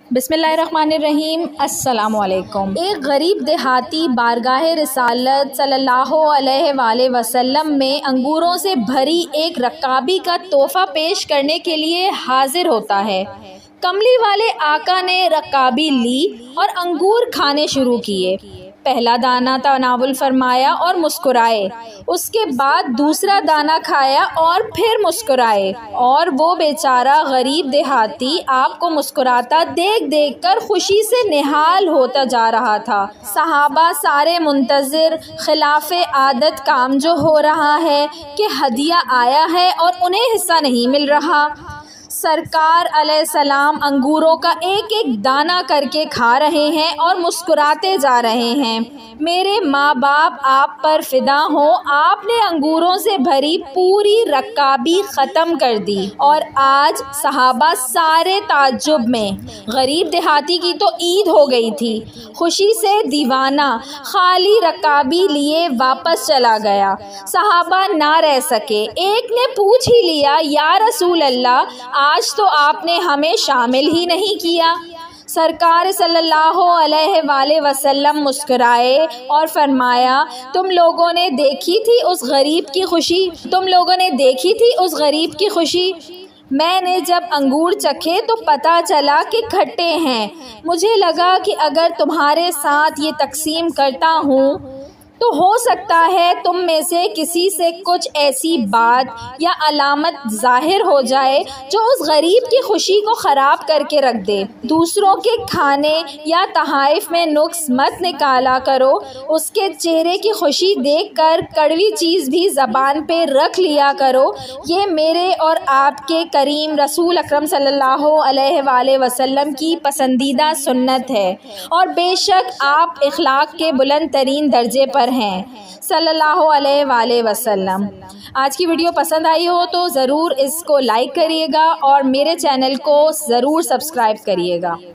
बिस्मिल्लाहिर्रहमानिर्रहीम। अस्सलाम वालेकुम। एक गरीब देहाती बारगाह रिसालत सल्लल्लाहु अलैहि वसल्लम में अंगूरों से भरी एक रकाबी का तोहफा पेश करने के लिए हाजिर होता है। कमली वाले आका ने रकाबी ली और अंगूर खाने शुरू किए। पहला दाना तनावुल फरमाया और मुस्कुराए, उसके बाद दूसरा दाना खाया और फिर मुस्कुराए। और वो बेचारा गरीब देहाती आपको मुस्कुराता देख देख कर खुशी से निहाल होता जा रहा था। सहाबा सारे मुंतज़िर, खिलाफ़े आदत काम जो हो रहा है कि हदिया आया है और उन्हें हिस्सा नहीं मिल रहा। सरकार अलैहिस्सलाम अंगूरों का एक एक दाना करके खा रहे हैं और मुस्कुराते जा रहे हैं। मेरे माँ बाप आप पर फिदा हों, आपने अंगूरों से भरी पूरी रकाबी ख़त्म कर दी। और आज सहाबा सारे ताज्जुब में। गरीब देहाती की तो ईद हो गई थी। खुशी से दीवाना खाली रकाबी लिए वापस चला गया। सहाबा ना रह सके। एक ने पूछ ही लिया, या रसूल अल्लाह, आज तो आपने हमें शामिल ही नहीं किया। सरकार सल्लल्लाहु अलैहि वसल्लम मुस्कुराए और फरमाया, तुम लोगों ने देखी थी उस गरीब की खुशी। मैंने जब अंगूर चखे तो पता चला कि खट्टे हैं। मुझे लगा कि अगर तुम्हारे साथ ये तकसीम करता हूँ तो हो सकता है तुम में से किसी से कुछ ऐसी बात या अलामत ज़ाहिर हो जाए जो उस गरीब की खुशी को ख़राब करके रख दे। दूसरों के खाने या तहाइफ में नुक्स मत निकाला करो। उसके चेहरे की खुशी देखकर कड़वी चीज़ भी ज़बान पे रख लिया करो। ये मेरे और आपके करीम रसूल अकरम सल्लल्लाहु अलैहि वसल्लम की पसंदीदा सुन्नत है और बेशक आप इखलाक के बुलंद तरीन दर्जे पर हैं सल्लल्लाहु अलैहि वसल्लम। आज की वीडियो पसंद आई हो तो ज़रूर इसको लाइक करिएगा और मेरे चैनल को ज़रूर सब्सक्राइब करिएगा।